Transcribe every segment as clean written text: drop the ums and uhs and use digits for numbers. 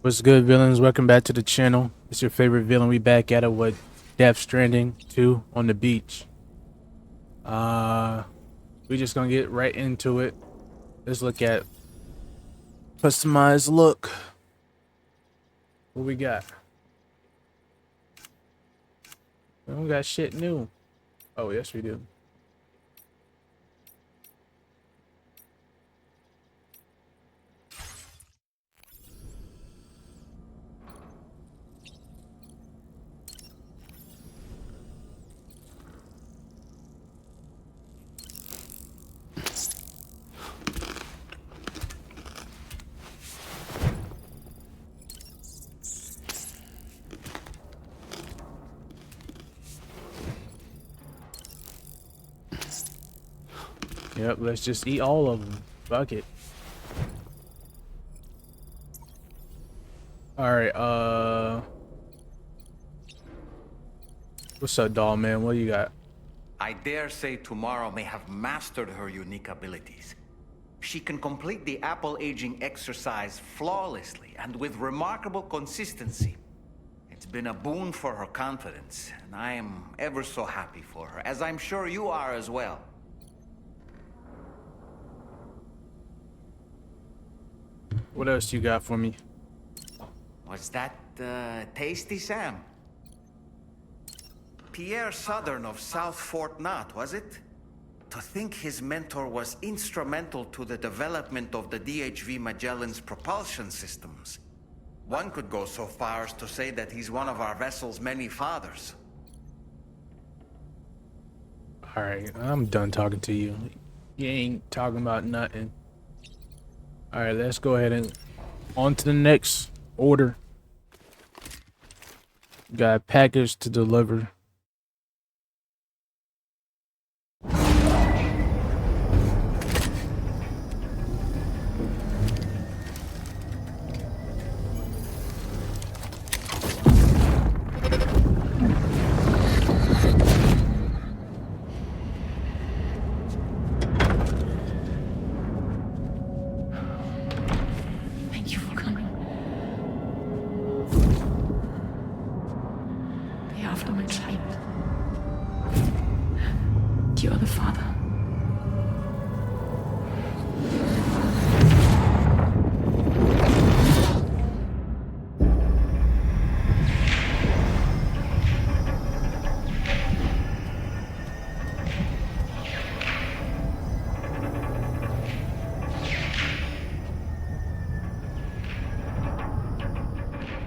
What's good, villains? Welcome back to the channel. It's your favorite villain. We back at it with Stranding 2 on the beach. Uh, we just gonna get right into it. Let's look at customized look. What we got? We don't got shit new. Oh, yes, we do. Yep, let's just eat all of them. Fuck it. Alright, what's up, doll man? What you got? I dare say tomorrow may have mastered her unique abilities. She can complete the apple aging exercise flawlessly and with remarkable consistency. It's been a boon for her confidence, and I am ever so happy for her, as I'm sure you are as well. What else you got for me? Was that, tasty, Sam? Pierre Southern of South Fort Knott, was it? To think his mentor was instrumental to the development of the DHV Magellan's propulsion systems. One could go so far as to say that he's one of our vessel's many fathers. Alright, I'm done talking to you. You ain't talking about nothing. Alright, let's go ahead and on to the next order. Got a package to deliver. Thank you for coming. The aftermath child. You are the father.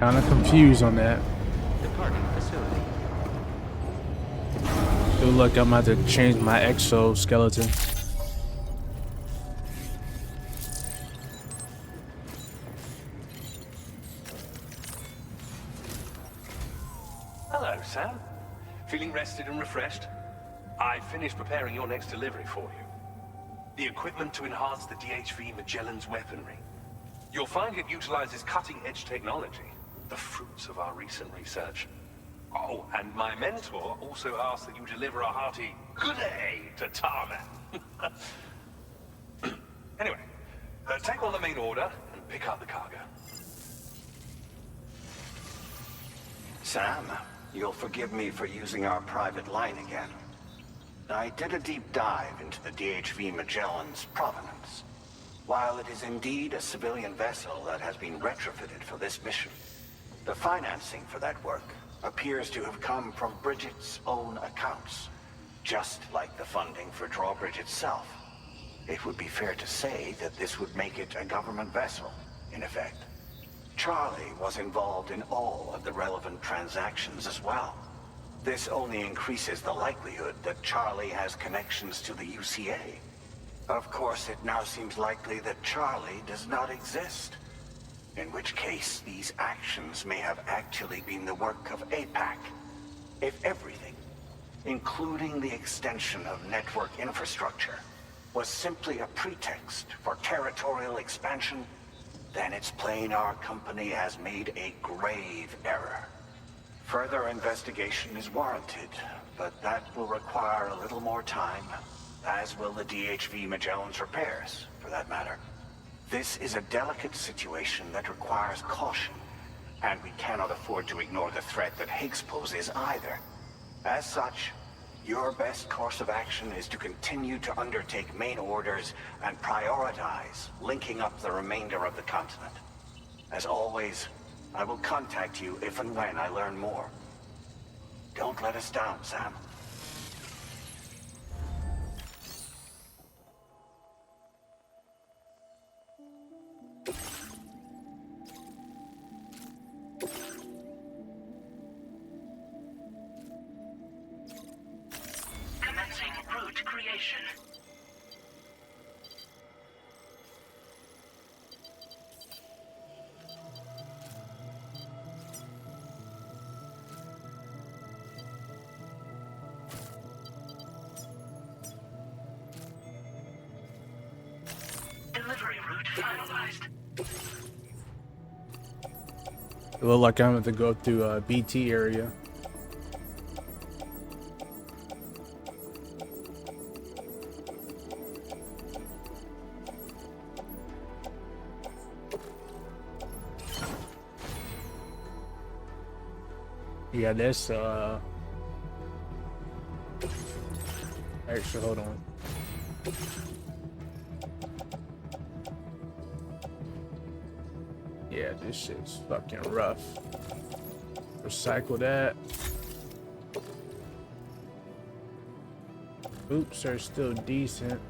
Kinda confused on that. Departing facility. Good luck, I'm about to change my exoskeleton. Hello, Sam. Feeling rested and refreshed? I finished preparing your next delivery for you. The equipment to enhance the DHV Magellan's weaponry. You'll find it utilizes cutting-edge technology, the fruits of our recent research. Oh, and my mentor also asked that you deliver a hearty good day to Tarman. Anyway, take on the main order and pick up the cargo. Sam, you'll forgive me for using our private line again. I did a deep dive into the DHV Magellan's provenance. While it is indeed a civilian vessel that has been retrofitted for this mission, the financing for that work appears to have come from Bridget's own accounts, just like the funding for Drawbridge itself. It would be fair to say that this would make it a government vessel, in effect. Charlie was involved in all of the relevant transactions as well. This only increases the likelihood that Charlie has connections to the UCA. Of course, it now seems likely that Charlie does not exist. In which case, these actions may have actually been the work of APAC. If everything, including the extension of network infrastructure, was simply a pretext for territorial expansion, then it's plain our company has made a grave error. Further investigation is warranted, but that will require a little more time, as will the DHV Magellan's repairs, for that matter. This is a delicate situation that requires caution And we cannot afford to ignore the threat that Higgs poses either. As such, your best course of action is to continue to undertake main orders and prioritize linking up the remainder of the continent. As always, I will contact you if and when I learn more. Don't let us down, Sam. Commencing route creation. Delivery route finalized. It look like I'm going to go through BT area. Yeah, this actually, hold on. Yeah, this shit's fucking rough. Recycle that. Oops, are still decent.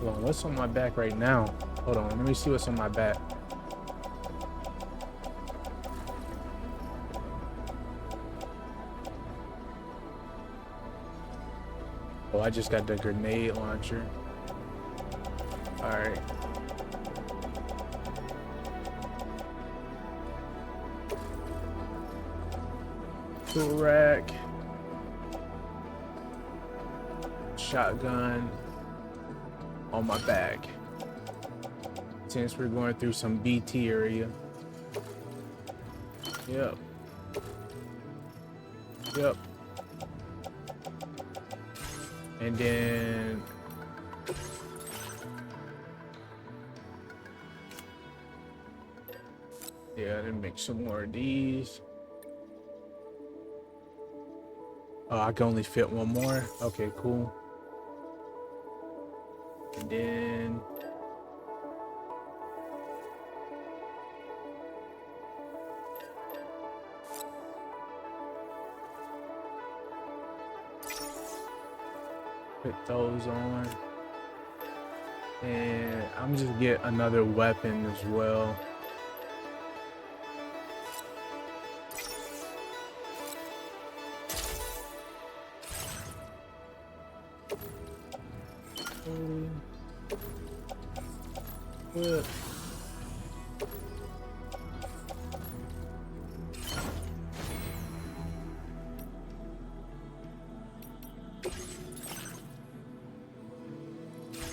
Hold on, what's on my back right now? Hold on, let me see what's on my back. Oh, I just got the grenade launcher. Alright. Tool rack. Shotgun. On my back. Since we're going through some BT area. Yep. Yep. And then yeah, then make some more of these. Oh, I can only fit one more. Okay, cool. And then put those on. And I'm just get another weapon as well. Good.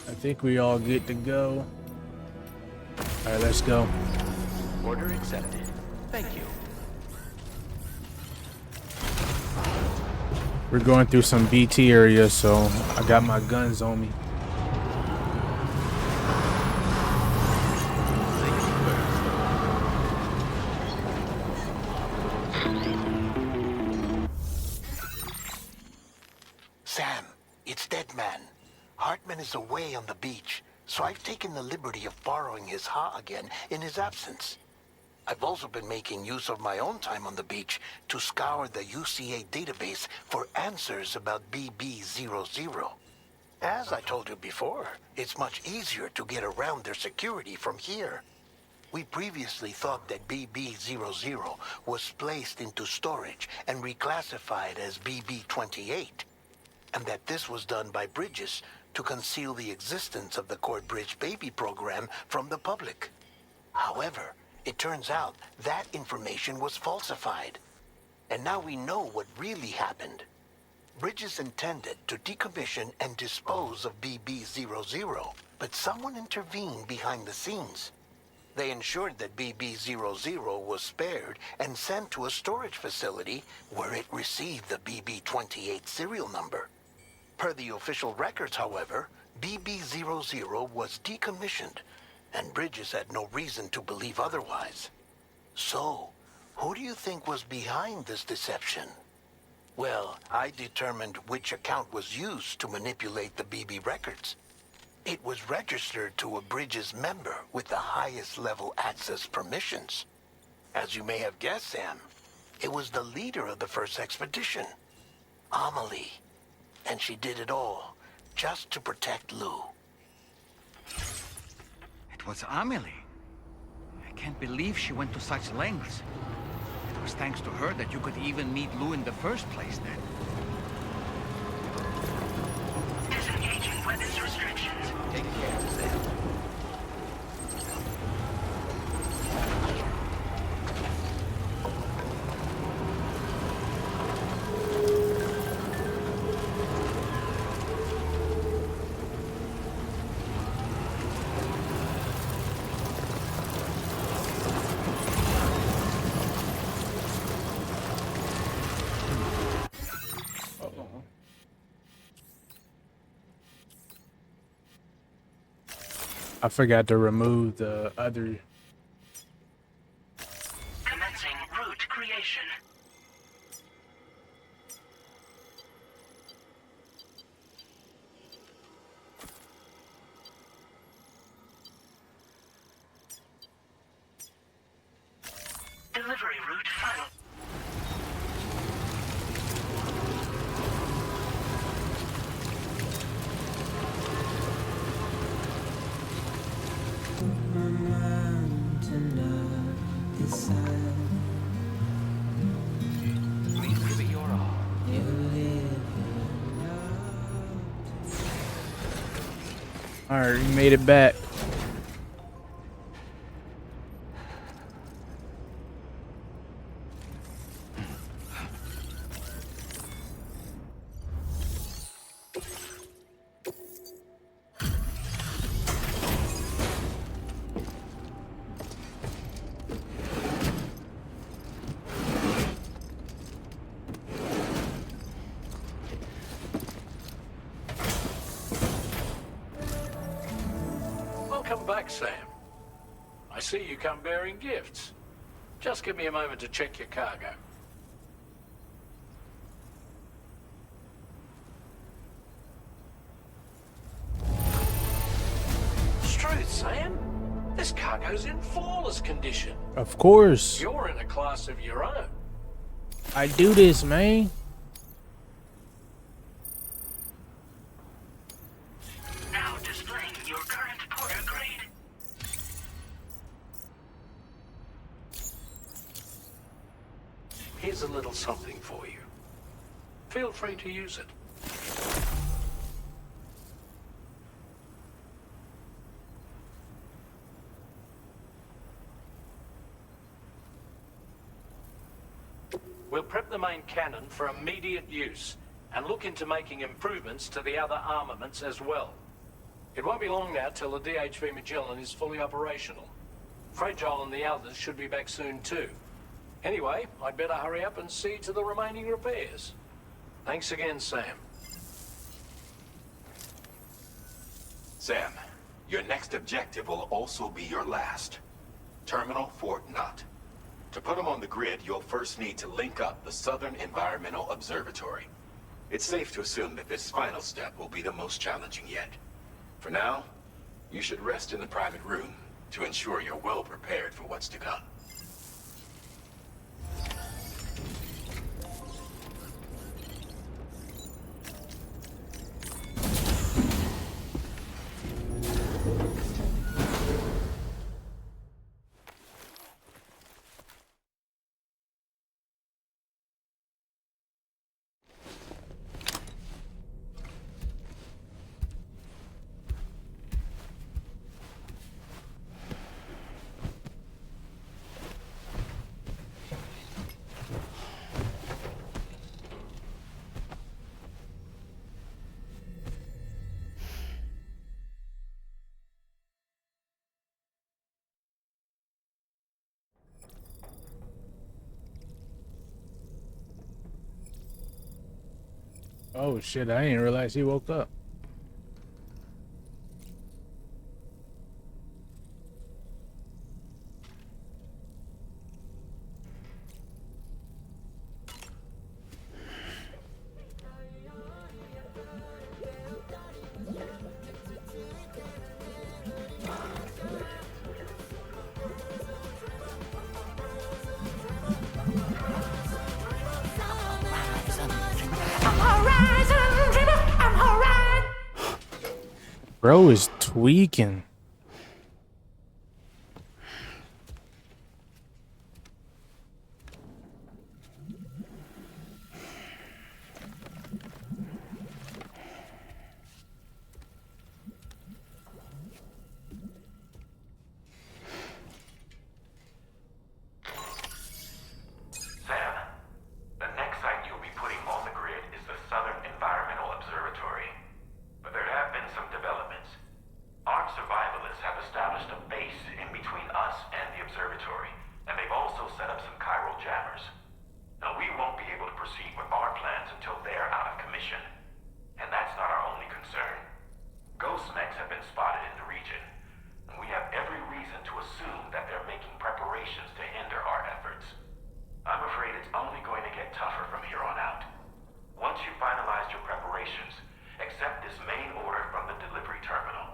I think we all good to go. All right, let's go. Order accepted. Thank you. We're going through some BT area, so I got my guns on me. Sam, it's Deadman. Hartman is away on the beach, so I've taken the liberty of borrowing his Ha again in his absence. I've also been making use of my own time on the beach to scour the UCA database for answers about BB-00. As I told you before, it's much easier to get around their security from here. We previously thought that BB-00 was placed into storage and reclassified as BB-28, and that this was done by Bridges to conceal the existence of the Corbridge baby program from the public. However, it turns out that information was falsified. And now we know what really happened. Bridges intended to decommission and dispose of BB-00, but someone intervened behind the scenes. They ensured that BB-00 was spared and sent to a storage facility where it received the BB-28 serial number. Per the official records, however, BB-00 was decommissioned, and Bridges had no reason to believe otherwise. So, who do you think was behind this deception? Well, I determined which account was used to manipulate the BB records. It was registered to a Bridges member with the highest level access permissions. As you may have guessed, Sam, it was the leader of the first expedition, Amelie. And she did it all just to protect Lou. It was Amelie. I can't believe she went to such lengths. It was thanks to her that you could even meet Lou in the first place then. Disengaging weapons restrictions. Take care, Sam. I forgot to remove the other. Commencing route creation. Delivery route final. Please give it your all. All right, we made it back. Welcome back, Sam. I see you come bearing gifts. Just give me a moment to check your cargo. Truth, Sam. This cargo's in flawless condition. Of course, You're in a class of your own. I do this, man. Now displaying your current porter grade. Here's a little something for you. Feel free to use it. We'll prep the main cannon for immediate use and look into making improvements to the other armaments as well. It won't be long now till the DHV Magellan is fully operational. Fragile and the others should be back soon too. Anyway, I'd better hurry up and see to the remaining repairs. Thanks again, Sam. Sam, your next objective will also be your last. Terminal Fort Knott. To put them on the grid, you'll first need to link up the Southern Environmental Observatory. It's safe to assume that this final step will be the most challenging yet. For now, you should rest in the private room to ensure you're well prepared for what's to come. Oh shit, I didn't realize he woke up. Bro is tweaking. Sam, the next site you'll be putting on the grid is the Southern Environmental Observatory. But there have been some developments. Armed survivalists have established a base in between us and the observatory, and they've also set up some chiral jammers. Now, we won't be able to proceed with our plans until they're out of commission. And that's not our only concern. Ghost mechs have been spotted in the region, and we have every reason to assume that they're making preparations to hinder our efforts. I'm afraid it's only going to get tougher from here on out. Once you've finalized your preparations, accept this main order from the delivery terminal.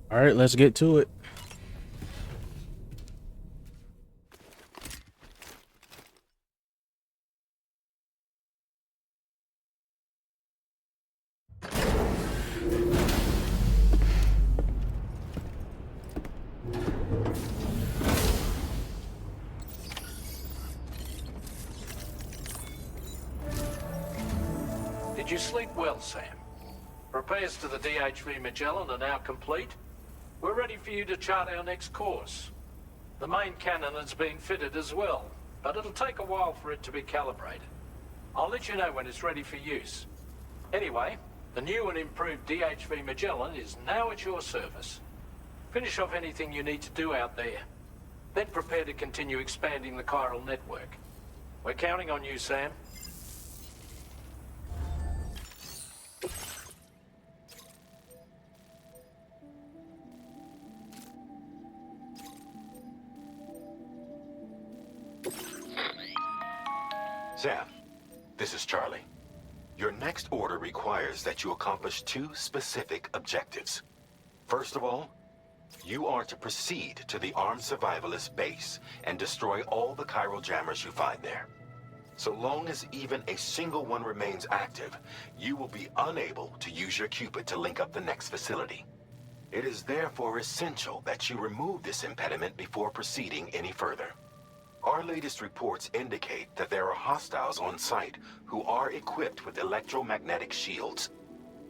All right, let's get to it. Did you sleep well, Sam? Repairs to the DHV Magellan are now complete. We're ready for you to chart our next course. The main cannon is being fitted as well, but it'll take a while for it to be calibrated. I'll let you know when it's ready for use. Anyway, the new and improved DHV Magellan is now at your service. Finish off anything you need to do out there. Then prepare to continue expanding the chiral network. We're counting on you, Sam. Sam, this is Charlie. Your next order requires that you accomplish two specific objectives. First of all, you are to proceed to the armed survivalist base and destroy all the chiral jammers you find there. So long as even a single one remains active, you will be unable to use your Cupid to link up the next facility. It is therefore essential that you remove this impediment before proceeding any further. Our latest reports indicate that there are hostiles on site who are equipped with electromagnetic shields.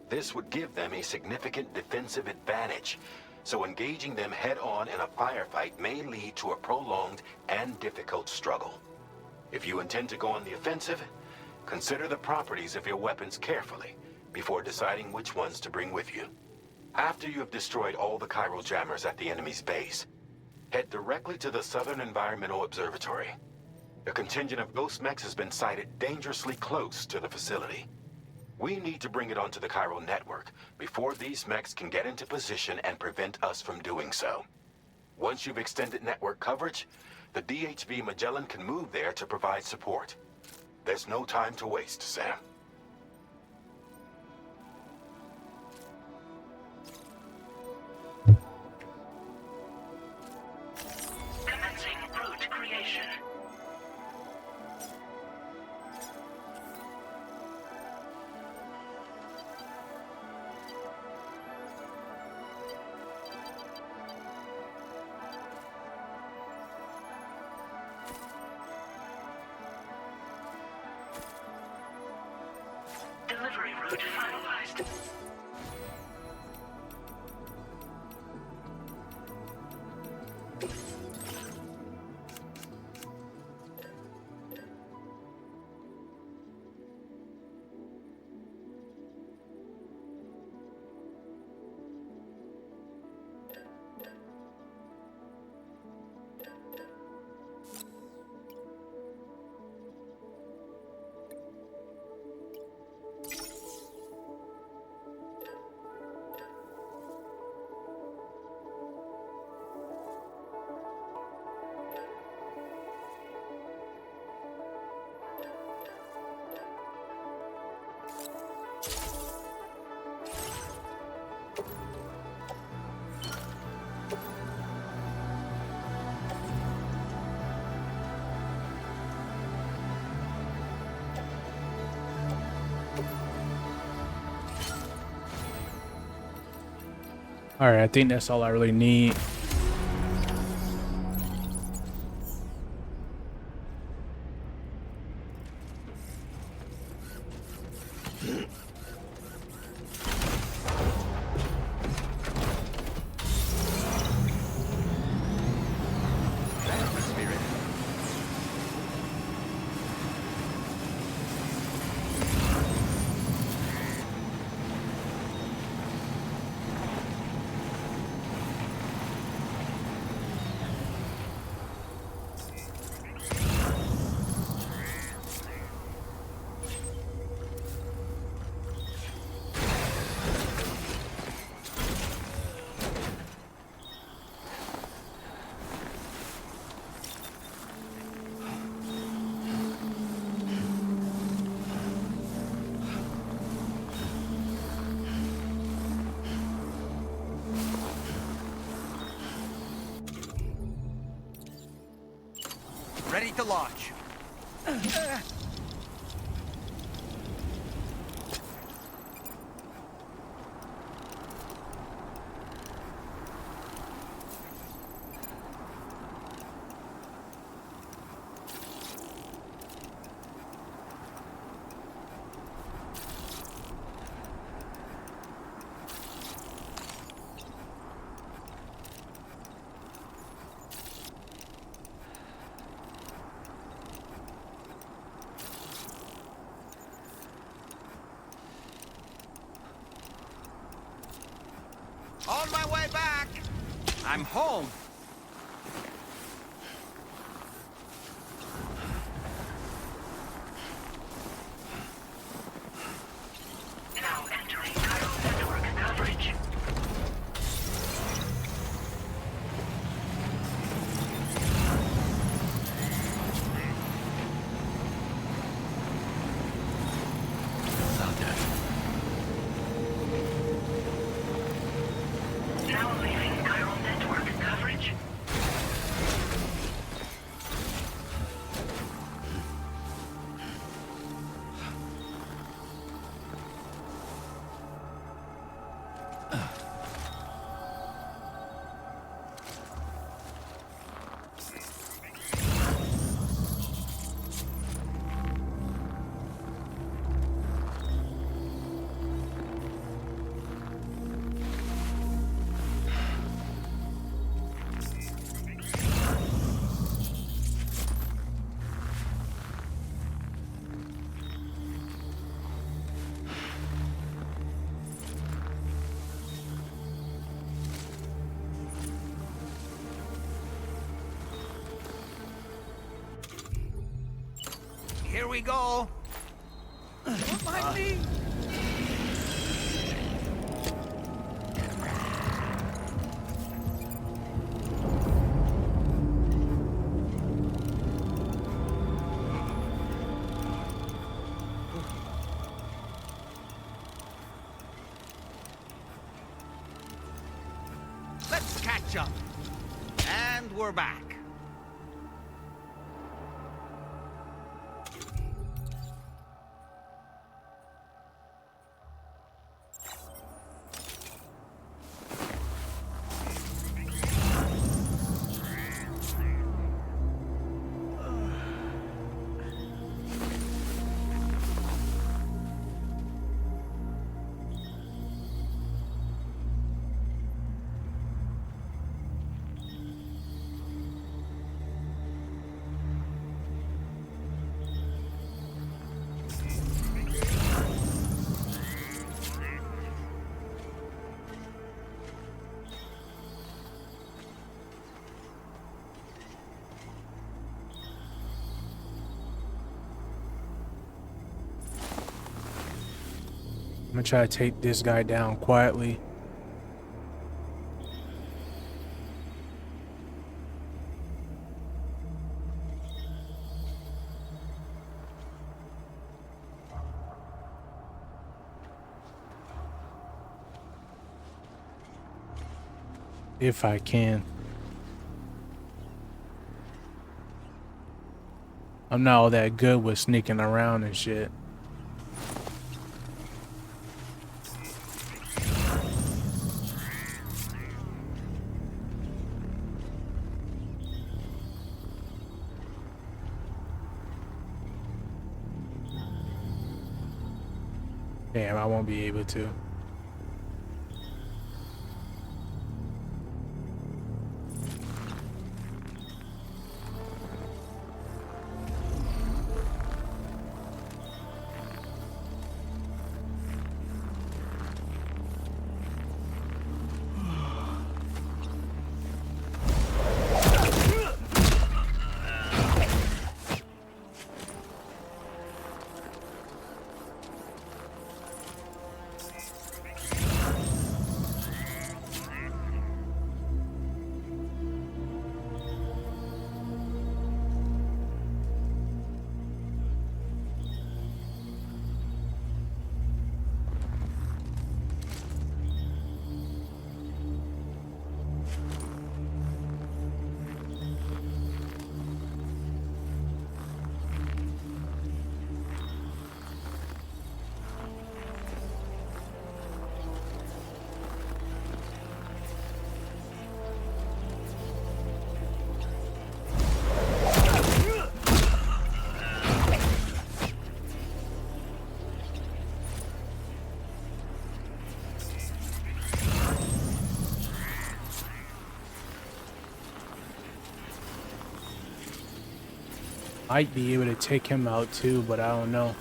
This would give them a significant defensive advantage, so engaging them head-on in a firefight may lead to a prolonged and difficult struggle. If you intend to go on the offensive, consider the properties of your weapons carefully before deciding which ones to bring with you. After you have destroyed all the chiral jammers at the enemy's base, head directly to the Southern Environmental Observatory. A contingent of ghost mechs has been sighted dangerously close to the facility. We need to bring it onto the chiral network before these mechs can get into position and prevent us from doing so. Once you've extended network coverage, the DHV Magellan can move there to provide support. There's no time to waste, Sam. Commencing route creation. Delivery route finalized. All right, I think that's all I really need. Ready to launch. On my way back. I'm home. Now entering Chiral network coverage. Now leaving Chiral network coverage. Here we go. Don't mind me. Let's catch up. And we're back. I'm gonna try to take this guy down quietly. If I can. I'm not all that good with sneaking around and shit. Damn, I won't be able to. Might be able to take him out too, but I don't know.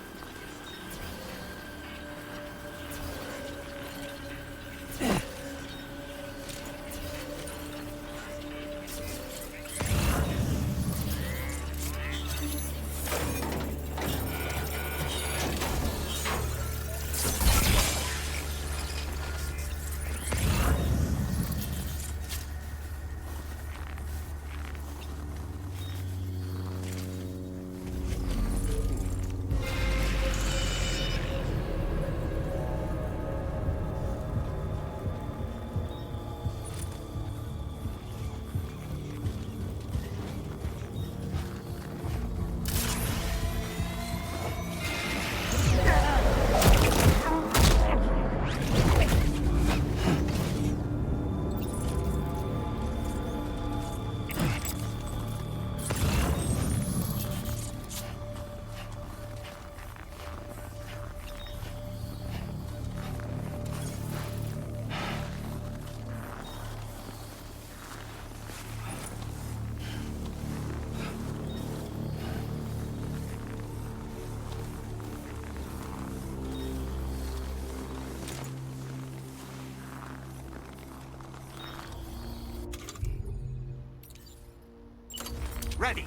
Ready.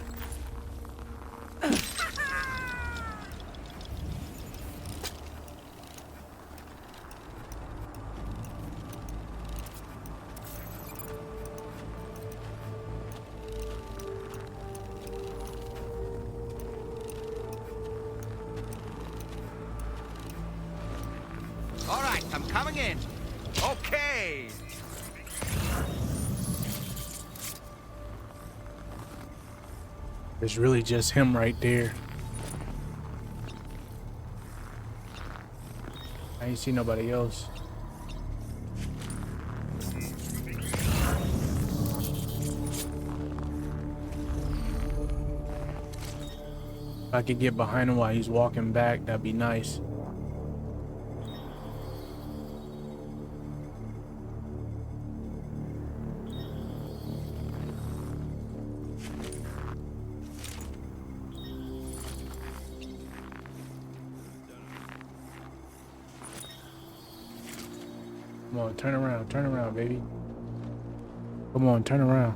All right, I'm coming in. Okay. It's really just him right there. I ain't see nobody else. If I could get behind him while he's walking back, that'd be nice. Come on, turn around, baby. Come on, turn around.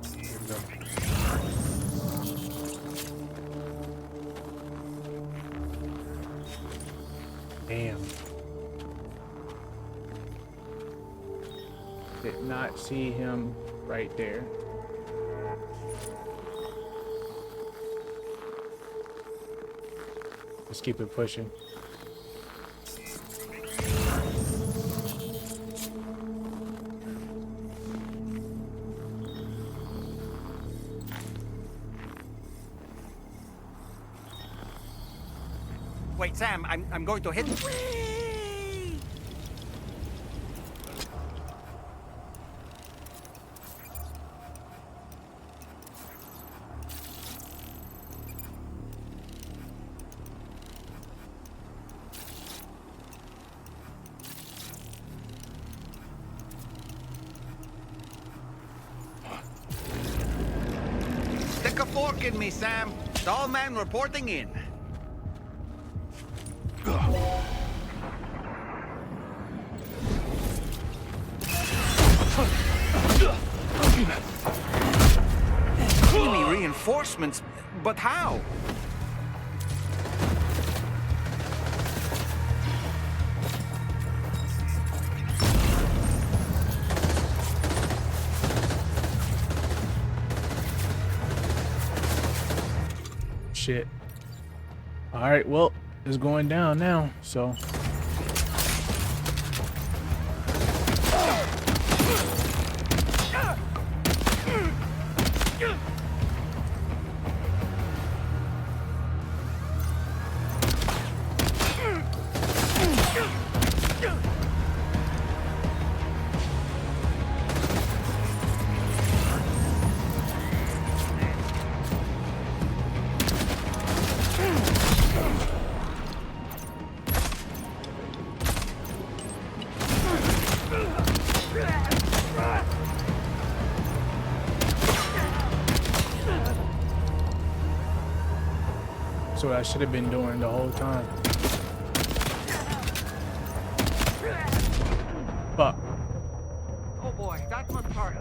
There we go. Damn. Did not see him right there. Let's keep it pushing. Wait, Sam, I'm going to hit. forking me, Sam. Stallman reporting in. Enemy reinforcements, but how? Shit. All right, well, it's going down now, so. So I should have been doing the whole time. Fuck. Oh boy, that was hard.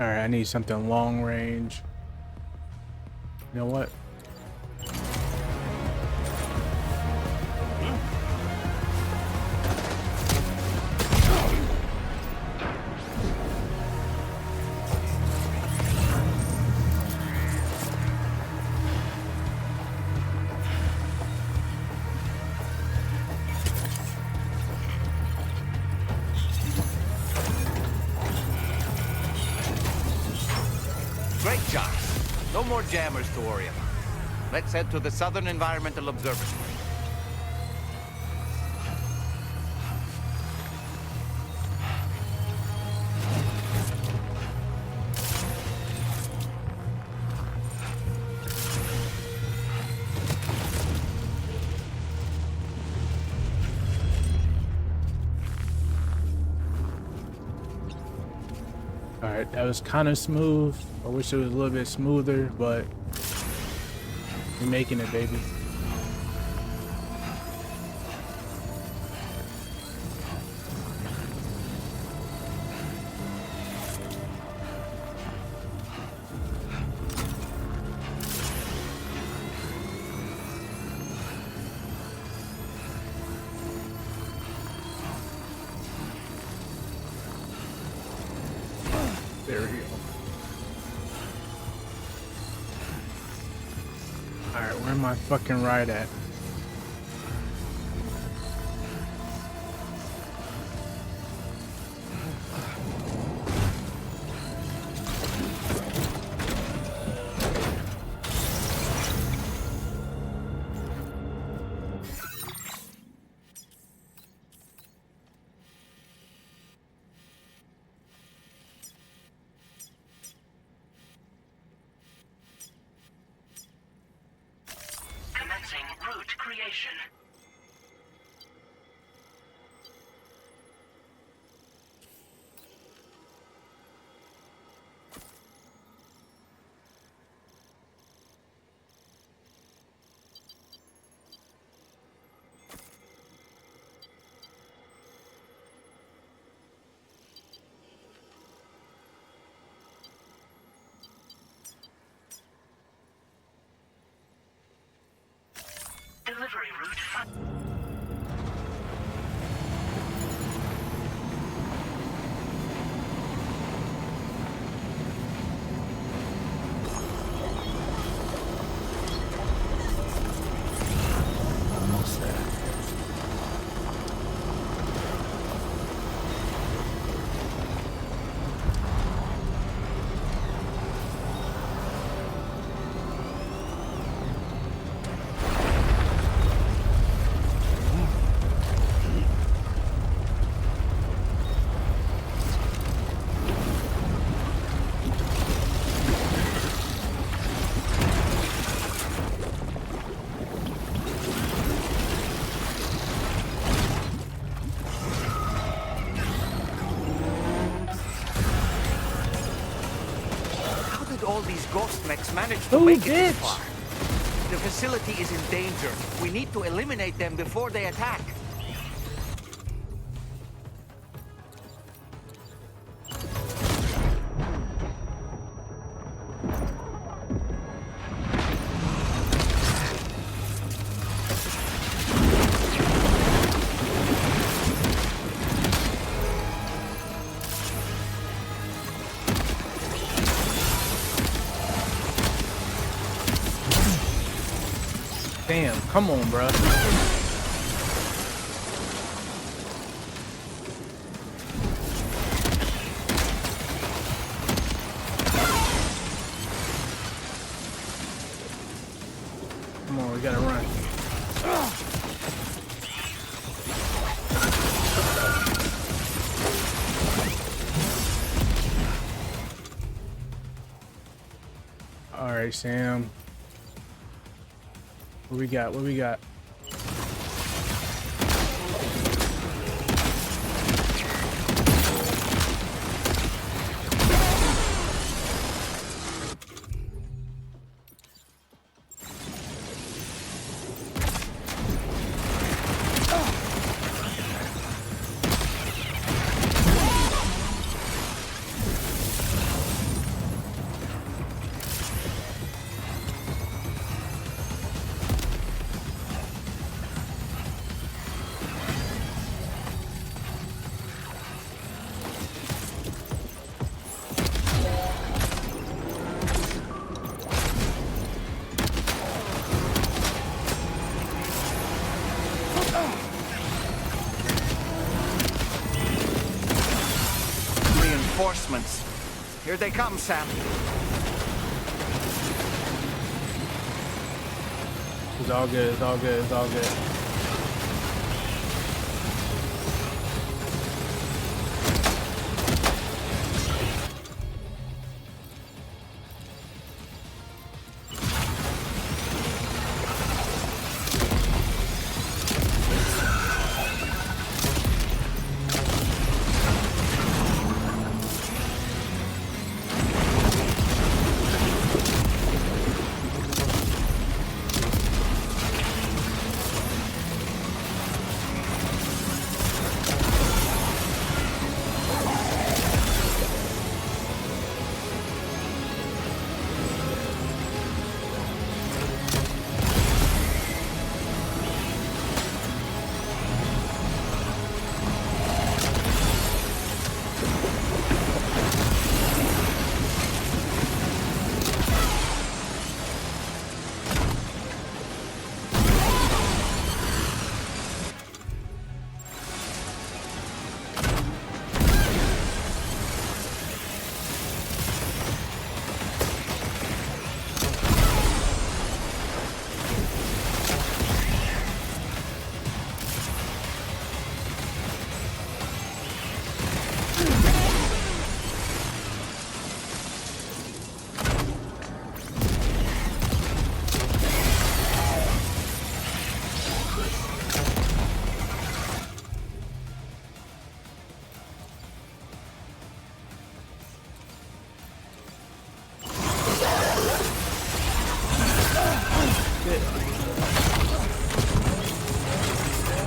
Alright, I need something long range. You know what? Great job. No more jammers to worry about. Let's head to the Southern Environmental Observatory. Alright, that was kind of smooth. I wish it was a little bit smoother, but we're making it, baby. There we go. Alright, where am I fucking ride at? Commencing route creation. Delivery route. Almost there. How did all these ghost mechs manage to Oh, make it this bitch. far? The facility is in danger. We need to eliminate them before they attack. Damn, come on, bro. Come on, we gotta run. All right, Sam. What we got? What we got? reinforcements. Here they come, Sam. It's all good. It's all good. It's all good.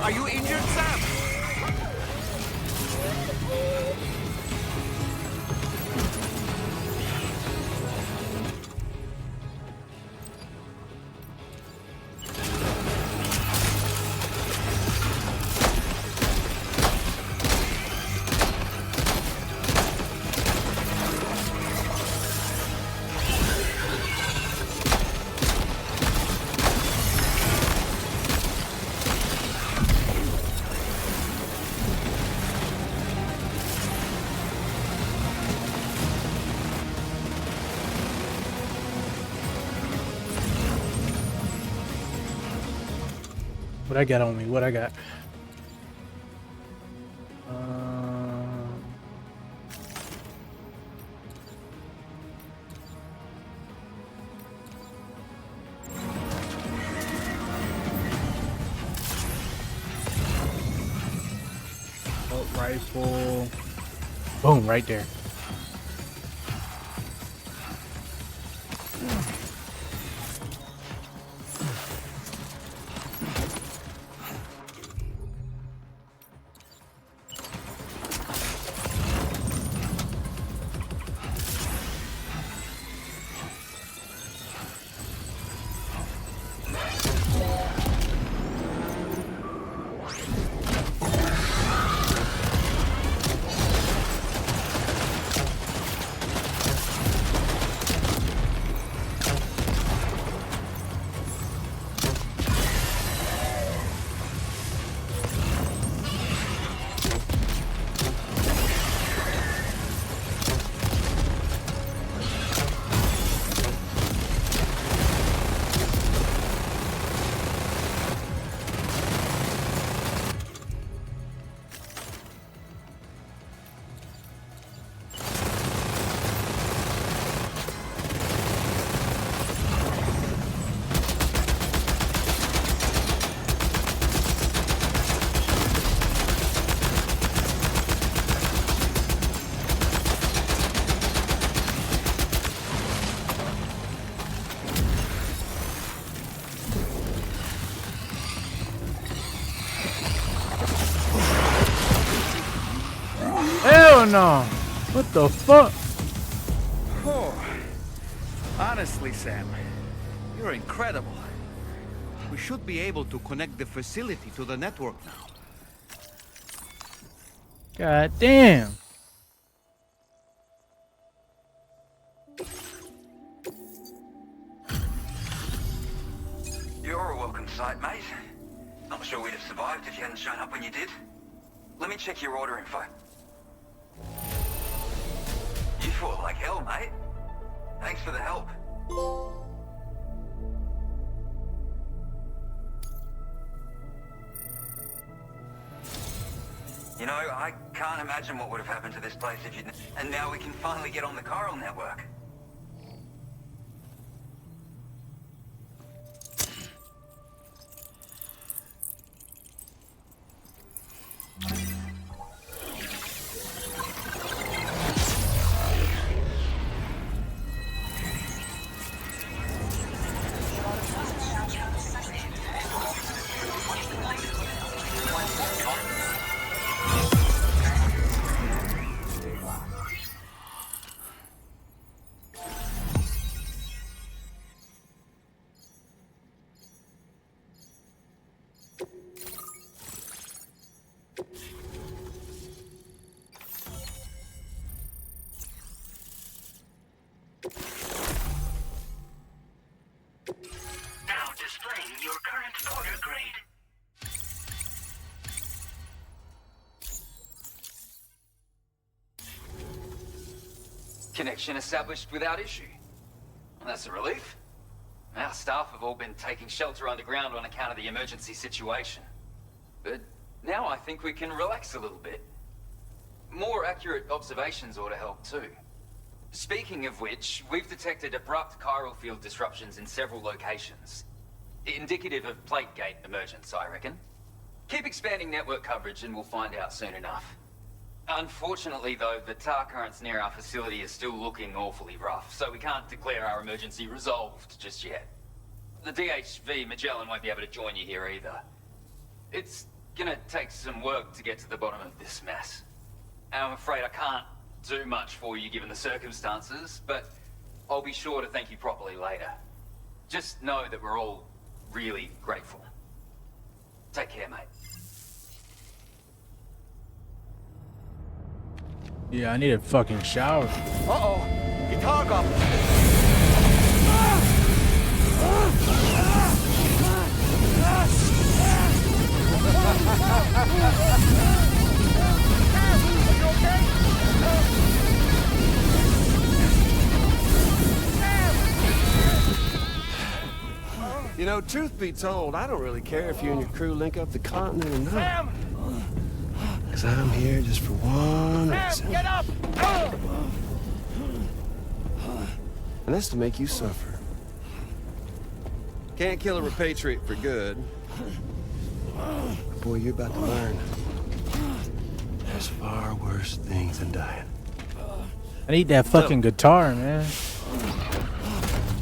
Are you injured, Sam? What I got on me? What I got? Assault rifle. Boom! Right there. Hell no! What the fuck? Oh. Honestly, Sam, you're incredible. We should be able to connect the facility to the network now. God damn! You're a welcome sight, mate. Not sure we'd have survived if you hadn't shown up when you did. Let me check your order info. can't imagine what would have happened to this place if you'd... And now we can finally get on the chiral network. Now displaying your current porter grade. Connection established without issue. Well, that's a relief. Our staff have all been taking shelter underground on account of the emergency situation. But now I think we can relax a little bit. More accurate observations ought to help too. Speaking of which, we've detected abrupt chiral field disruptions in several locations. Indicative of plate gate emergence, I reckon. Keep expanding network coverage and we'll find out soon enough. Unfortunately though, the tar currents near our facility are still looking awfully rough, so we can't declare our emergency resolved just yet. The DHV Magellan won't be able to join you here either. It's gonna take some work to get to the bottom of this mess. I'm afraid I can't do much for you given the circumstances, but I'll be sure to thank you properly later. Just know that we're all really grateful. Take care, mate. Yeah, I need a fucking shower. Uh-oh. Guitar goblin. You know, truth be told, I don't really care if you and your crew link up the continent or not. Sam! Because I'm here just for one reason. Sam, get up! And that's to make you suffer. Can't kill a repatriate for good. But boy, you're about to learn. There's far worse things than dying. I need that fucking guitar, man.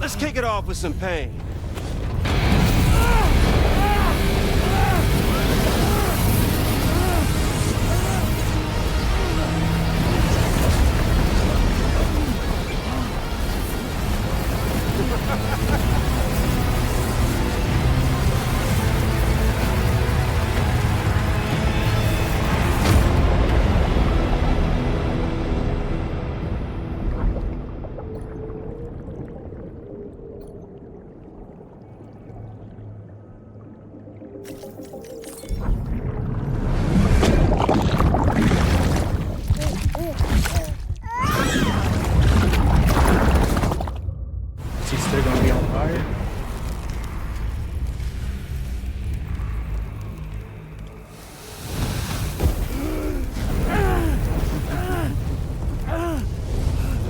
Let's kick it off with some pain. Is he still gonna be on fire?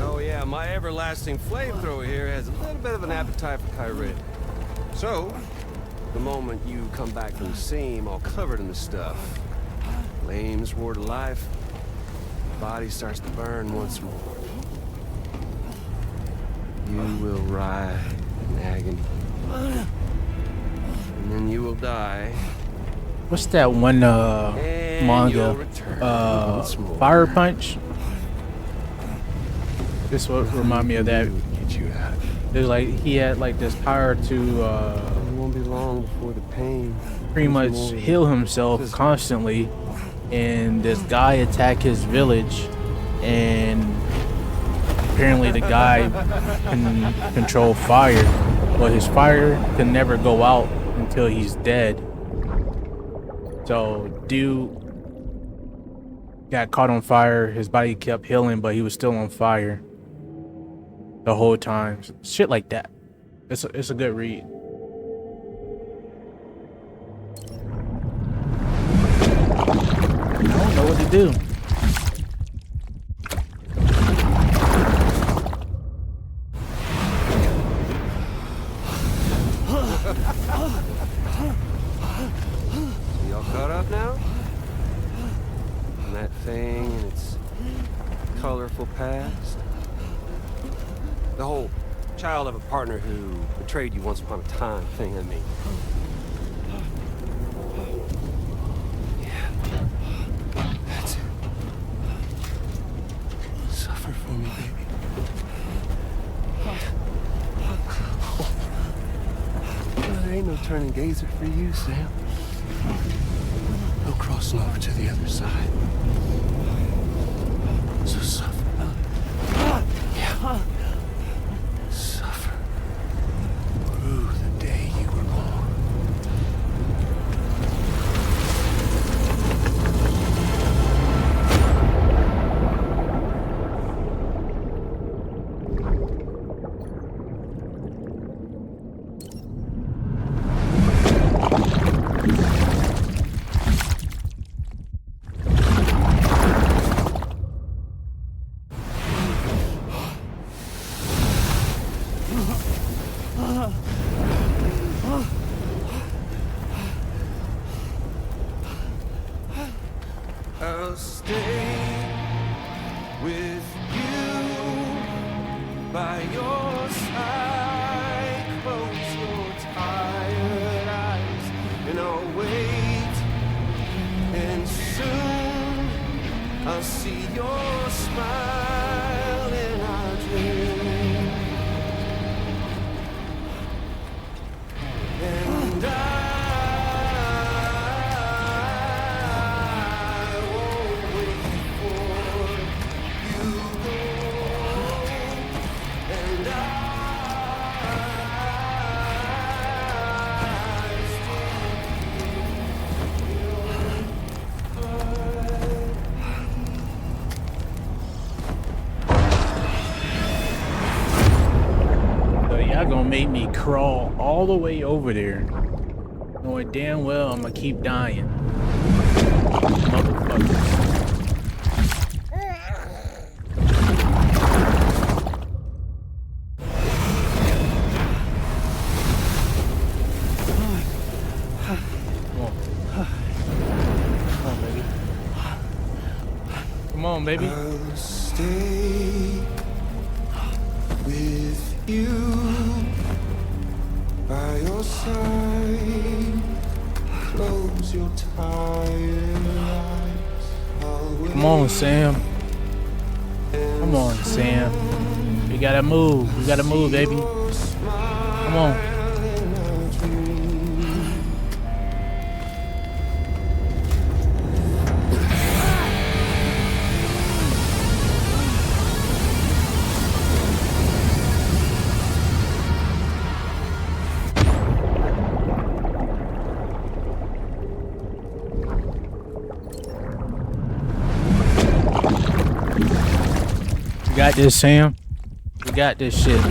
Oh yeah, my everlasting flamethrower here has a little bit of an appetite for Kyrie. So, the moment you come back from the seam all covered in the stuff, flames roar to life, the body starts to burn once more. You will writhe in agony. And then you will die. What's that one And manga? you'll return once more. Fire Punch? This would remind me of that. Get you out. There's like he had like this power to It won't be long before the pain pretty much more heal himself constantly, and this guy attacked his village, and apparently the guy can control fire, but his fire can never go out until he's dead. So dude got caught on fire, his body kept healing, but he was still on fire the whole time. Shit like that. It's a good read. I don't know what to do. colorful past. The whole child of a partner who betrayed you once upon a time thing, I mean. Yeah. That's it. Suffer for me, baby. Well, there ain't no turning gazer for you, Sam. No crossing over to the other side. So suffer. Yeah. Suffer. Through the day you were born. I'll stay with you by your side. Close your tired eyes and I'll wait. And soon I'll see your smile in our dream. And So y'all gonna make me crawl all the way over there, knowing damn well I'm gonna keep dying. Motherfuckers. Come on, baby. I'll stay with you by your side. Close your tired eyes. Come on, Sam. Come on, Sam. We gotta move. We gotta move, baby. Come on. We got this, Sam. We got this shit.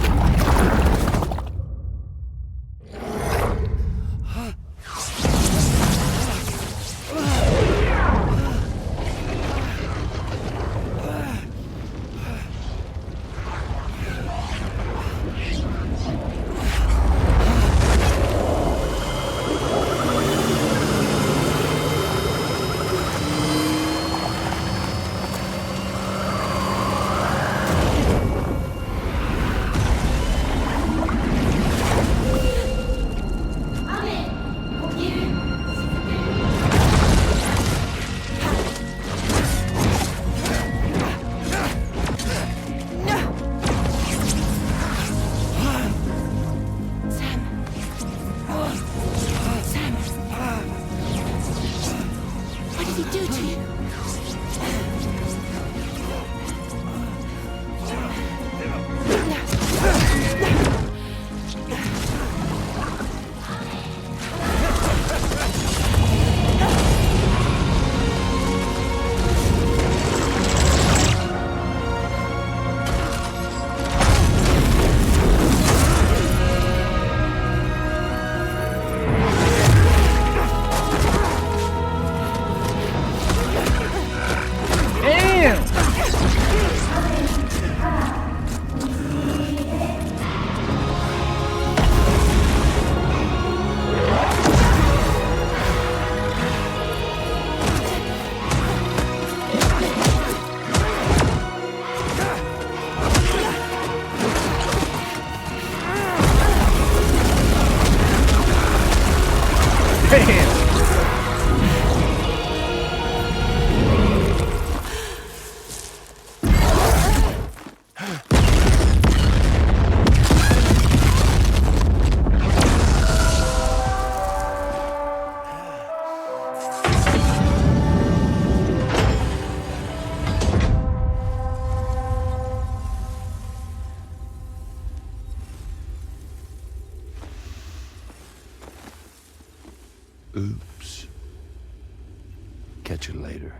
Get you later.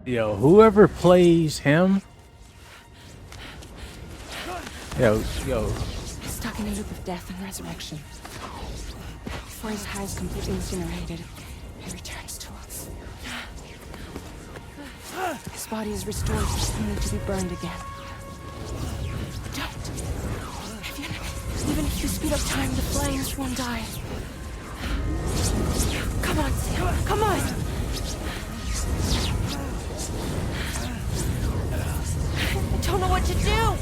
Yo, whoever plays him. Yo. He's stuck in a loop of death and resurrection. Before his high is completely incinerated, he returns to us. His body is restored, only to be burned again. Don't. Even if you speed up time, the flames won't die. Come on, Sam. Come on! I don't know what to do!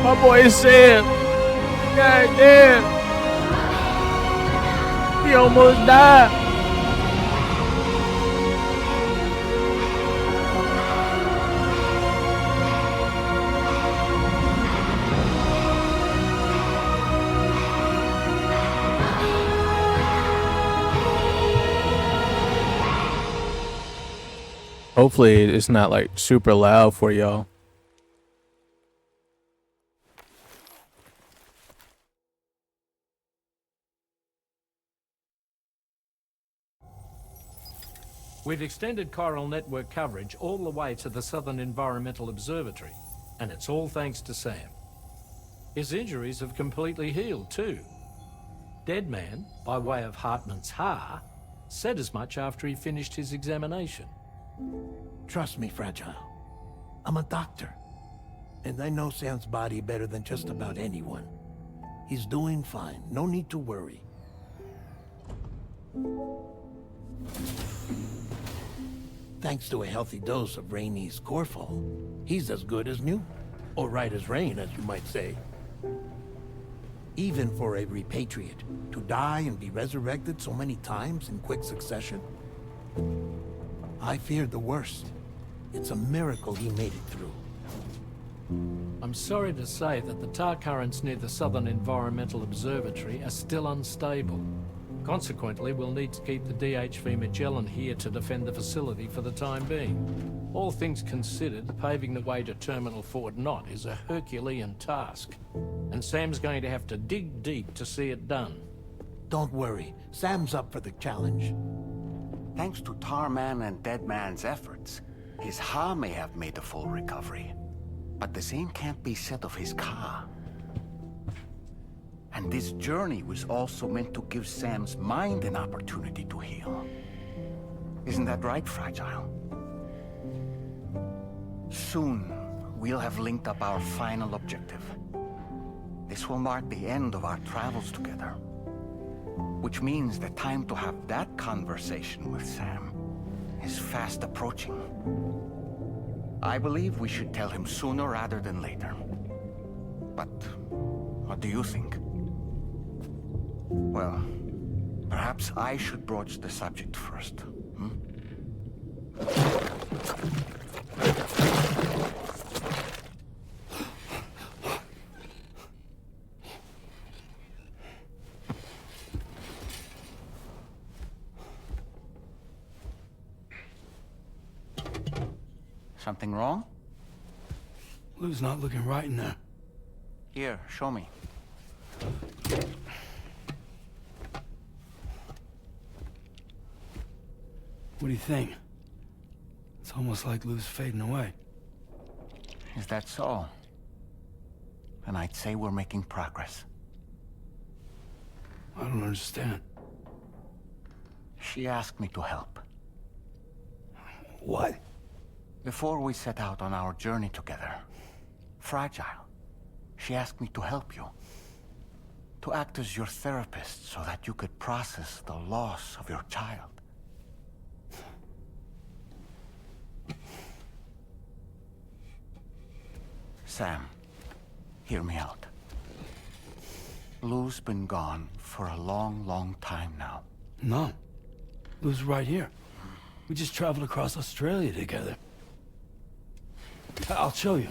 My boy Sam. God damn. He almost died. Hopefully it's not like super loud for y'all. We've extended chiral network coverage all the way to the Southern Environmental Observatory, and it's all thanks to Sam. His injuries have completely healed too. Deadman, by way of Hartman's Ha, said as much after he finished his examination. Trust me, Fragile. I'm a doctor. And I know Sam's body better than just about anyone. He's doing fine. No need to worry. Thanks to a healthy dose of Rainey's Corfol, he's as good as new. Or right as rain, as you might say. Even for a repatriate, to die and be resurrected so many times in quick succession. I feared the worst. It's a miracle he made it through. I'm sorry to say that the tar currents near the Southern Environmental Observatory are still unstable. Consequently, we'll need to keep the DHV Magellan here to defend the facility for the time being. All things considered, paving the way to Terminal Fort Knott is a Herculean task, and Sam's going to have to dig deep to see it done. Don't worry, Sam's up for the challenge. Thanks to Tarman and Deadman's efforts, his Ha may have made a full recovery. But the same can't be said of his Ka. And this journey was also meant to give Sam's mind an opportunity to heal. Isn't that right, Fragile? Soon, we'll have linked up our final objective. This will mark the end of our travels together. Which means the time to have that conversation with Sam is fast approaching. I believe we should tell him sooner rather than later. But what do you think? Well, perhaps I should broach the subject first. Something wrong? Lou's not looking right in there. Here, show me. What do you think? It's almost like Lou's fading away. Is that so? Then I'd say we're making progress. I don't understand. She asked me to help. What? Before we set out on our journey together, Fragile, she asked me to help you. To act as your therapist so that you could process the loss of your child. Sam, hear me out. Lou's been gone for a long, long time now. No. Lou's right here. We just traveled across Australia together. I'll show you.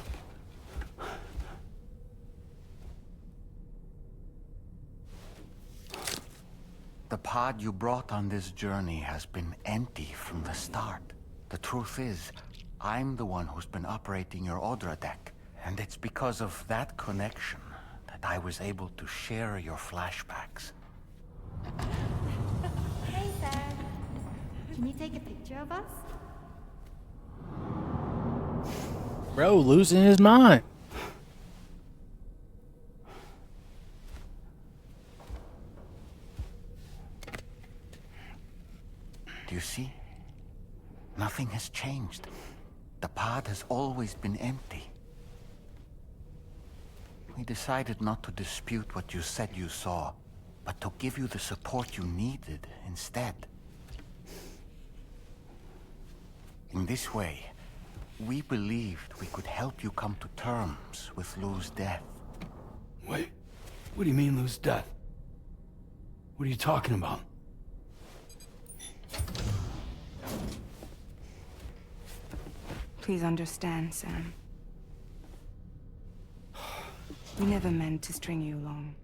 The pod you brought on this journey has been empty from the start. The truth is, I'm the one who's been operating your Odra deck, and it's because of that connection that I was able to share your flashbacks. Hey, Sam. Can you take a picture of us? Bro, losing his mind. Do you see? Nothing has changed. The pod has always been empty. We decided not to dispute what you said you saw, but to give you the support you needed instead. In this way, we believed we could help you come to terms with Lou's death. Wait, what do you mean Lou's death? What are you talking about? Please understand, Sam. We never meant to string you along.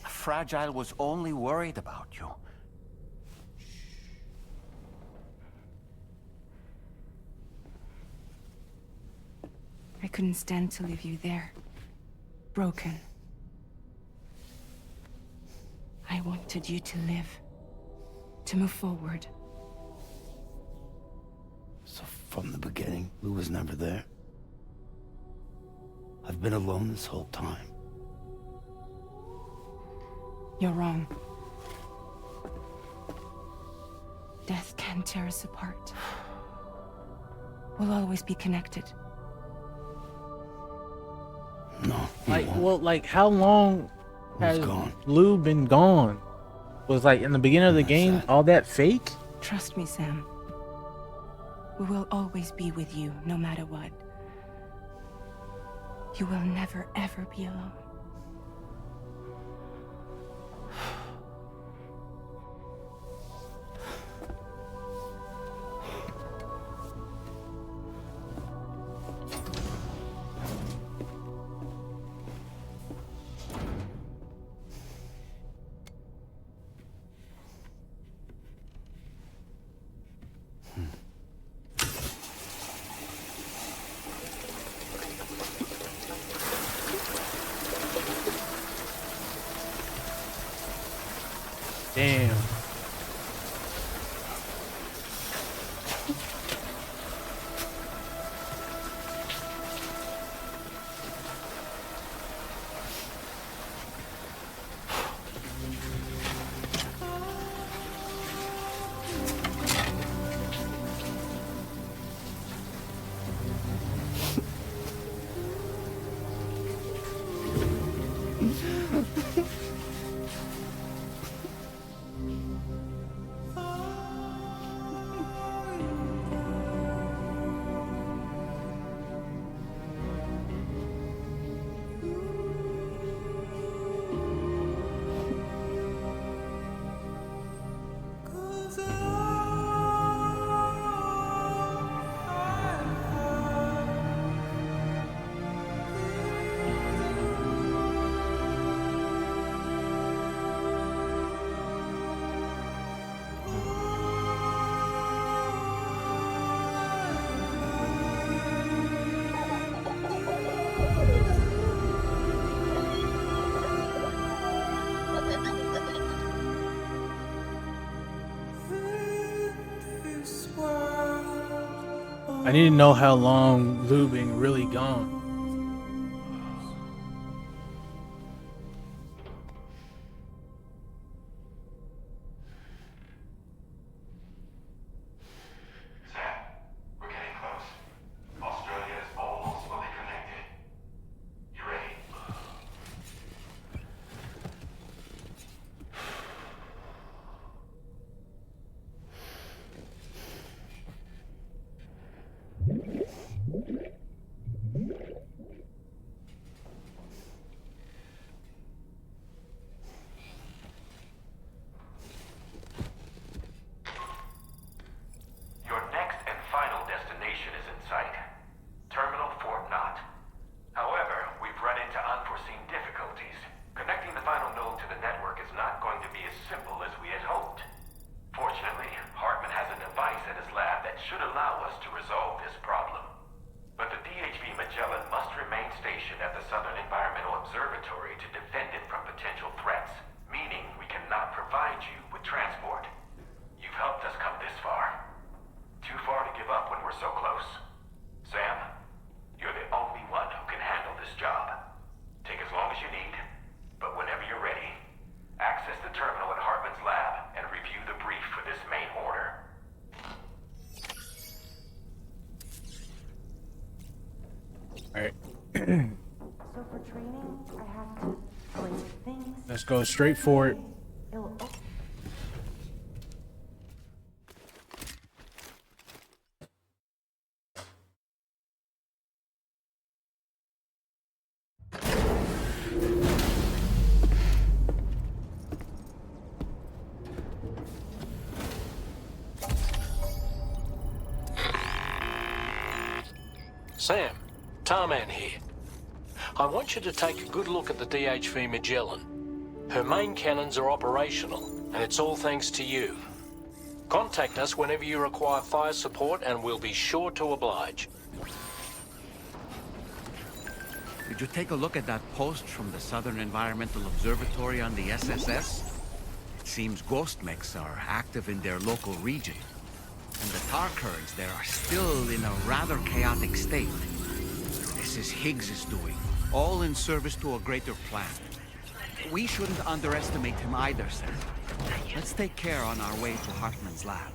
Fragile was only worried about you. I couldn't stand to leave you there. Broken. I wanted you to live. To move forward. So from the beginning, Lou was never there? I've been alone this whole time. You're wrong. Death can tear us apart. We'll always be connected. No, like how long has gone? Lou been gone? Was like in the beginning of the game sad. all that fake? Trust me, Sam. We will always be with you, no matter what. You will never, ever be alone. Damn. I need to know how long Lou been really gone. All right. So for training, I have to break things. Let's go straight for it. Sam, Tarman here. I want you to take a good look at the DHV Magellan. Her main cannons are operational, and it's all thanks to you. Contact us whenever you require fire support, and we'll be sure to oblige. Did you take a look at that post from the Southern Environmental Observatory on the SSS? It seems ghost mechs are active in their local region, and the tar currents there are still in a rather chaotic state. This is Higgs's doing, all in service to a greater plan. We shouldn't underestimate him either, sir. Let's take care on our way to Hartman's lab.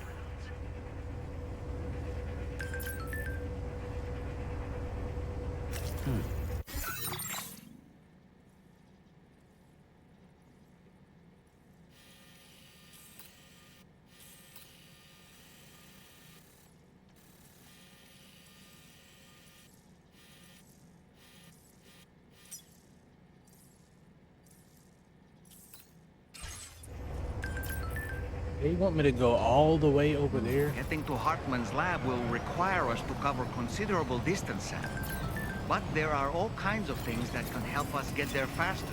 They want me to go all the way over there? Getting to Hartman's lab will require us to cover considerable distance, Sam. But there are all kinds of things that can help us get there faster.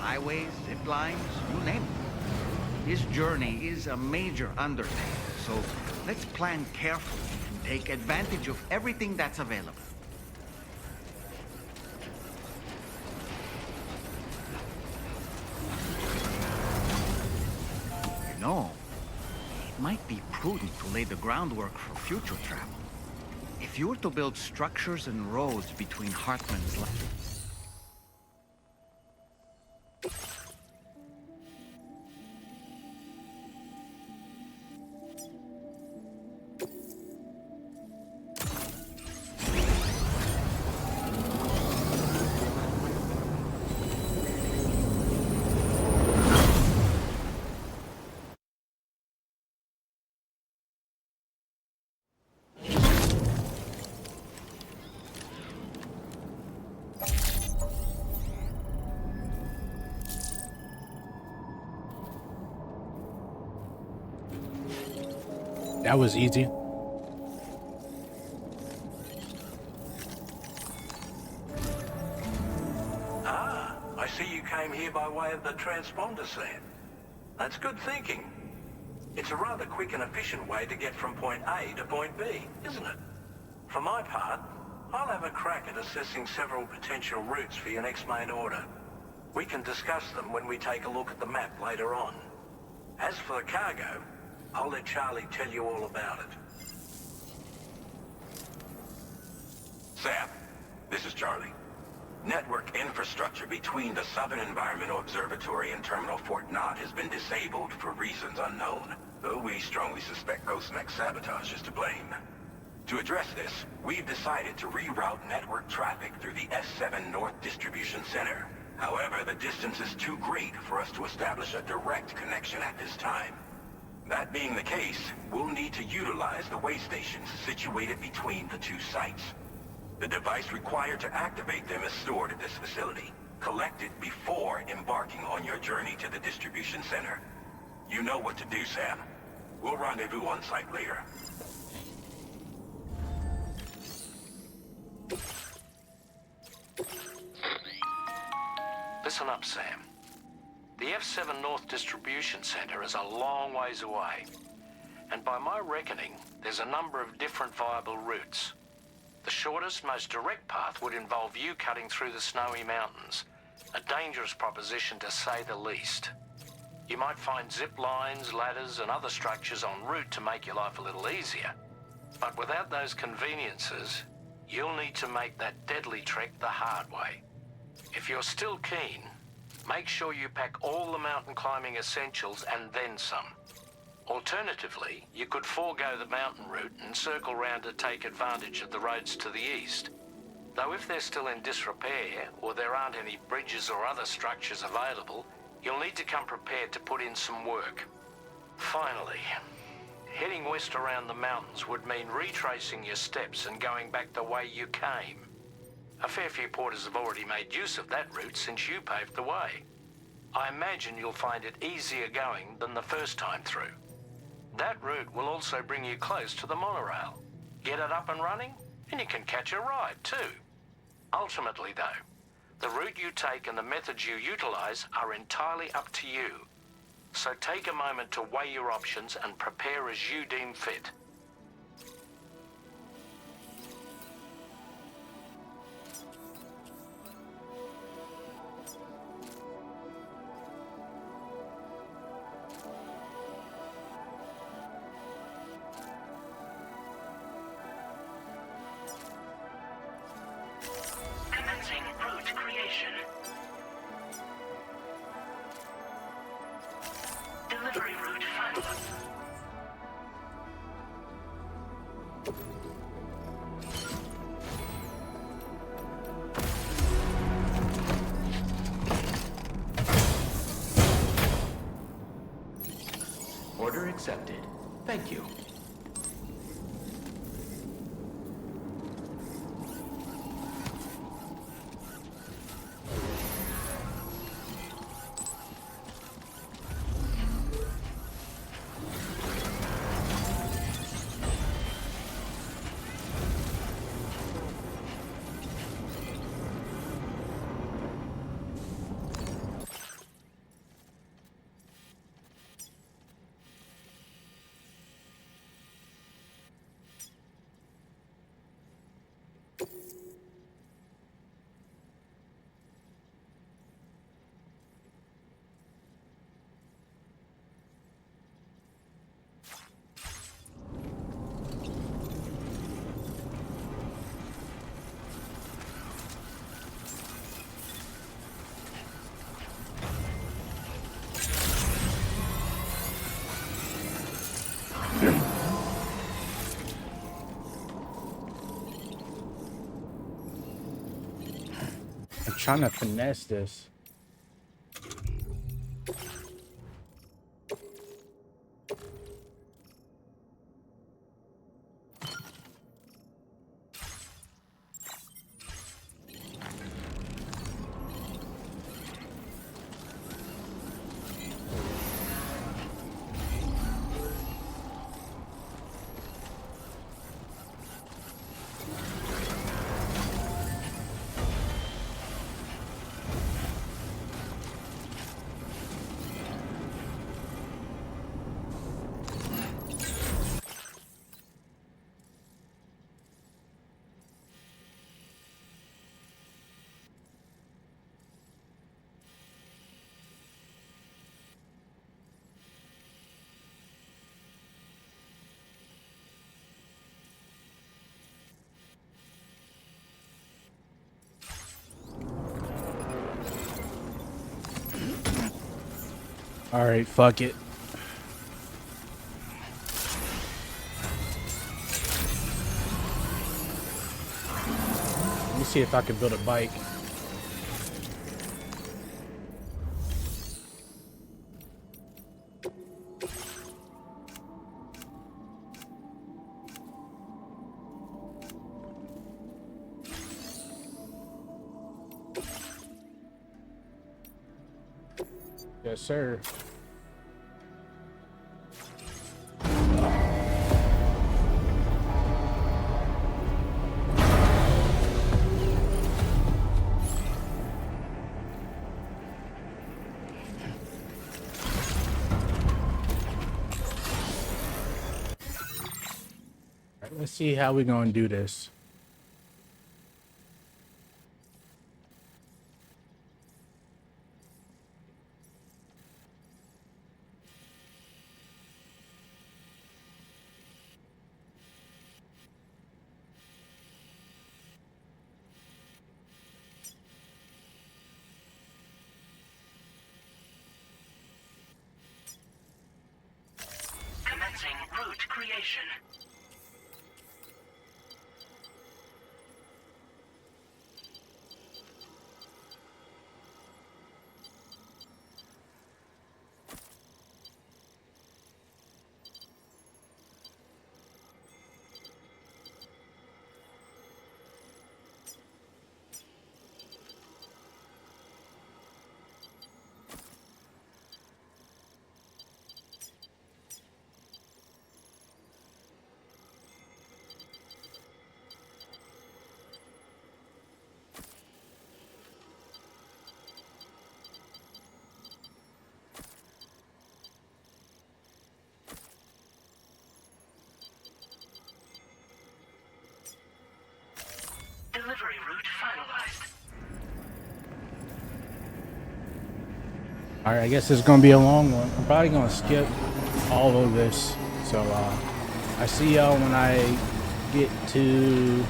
Highways, zip lines, you name it. This journey is a major undertaking, so let's plan carefully and take advantage of everything that's available. You know, it might be prudent to lay the groundwork for future travel. If you were to build structures and roads between Hartman's lab... That was easy. Ah, I see you came here by way of the transponder, Sam. That's good thinking. It's a rather quick and efficient way to get from point A to point B, isn't it? For my part, I'll have a crack at assessing several potential routes for your next main order. We can discuss them when we take a look at the map later on. As for the cargo, I'll let Charlie tell you all about it. Sam, this is Charlie. Network infrastructure between the Southern Environmental Observatory and Terminal Fort Knott has been disabled for reasons unknown, though we strongly suspect Ghostmech sabotage is to blame. To address this, we've decided to reroute network traffic through the S7 North Distribution Center. However, the distance is too great for us to establish a direct connection at this time. That being the case, we'll need to utilize the way stations situated between the two sites. The device required to activate them is stored at this facility. Collect it before embarking on your journey to the distribution center. You know what to do, Sam. We'll rendezvous on site later. Listen up, Sam. The F7 North Distribution Center is a long ways away, and by my reckoning, there's a number of different viable routes. The shortest, most direct path would involve you cutting through the snowy mountains, a dangerous proposition to say the least. You might find zip lines, ladders, and other structures en route to make your life a little easier, but without those conveniences, you'll need to make that deadly trek the hard way. If you're still keen, make sure you pack all the mountain climbing essentials and then some. Alternatively, you could forego the mountain route and circle round to take advantage of the roads to the east. Though if they're still in disrepair, or there aren't any bridges or other structures available, you'll need to come prepared to put in some work. Finally, heading west around the mountains would mean retracing your steps and going back the way you came. A fair few porters have already made use of that route since you paved the way. I imagine you'll find it easier going than the first time through. That route will also bring you close to the monorail. Get it up and running, and you can catch a ride too. Ultimately though, the route you take and the methods you utilize are entirely up to you. So take a moment to weigh your options and prepare as you deem fit. Commencing route creation. Delivery route found. Order accepted. Thank you. I'm trying to finesse this. All right, fuck it. Let me see if I can build a bike. Yes, sir. Let's see how we're gonna do this. Commencing route creation. All right, I guess it's gonna be a long one. I'm probably gonna skip all of this. So I see y'all when I get to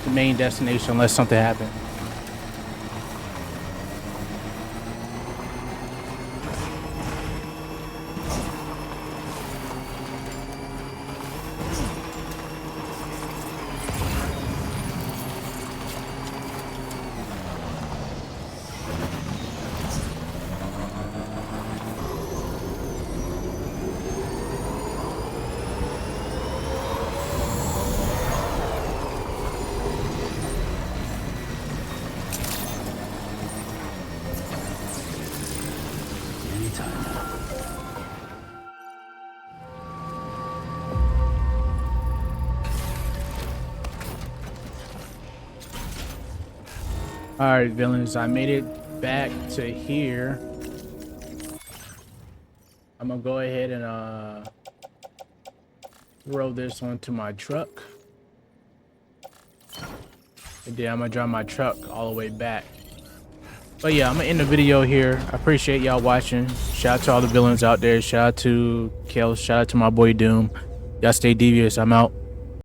the main destination, unless something happens. All right, villains, I made it back to here. I'm gonna go ahead and roll this onto my truck. And then I'm gonna drive my truck all the way back. But yeah, I'm gonna end the video here. I appreciate y'all watching. Shout out to all the villains out there. Shout out to Kel. Shout out to my boy Doom. Y'all stay devious. I'm out.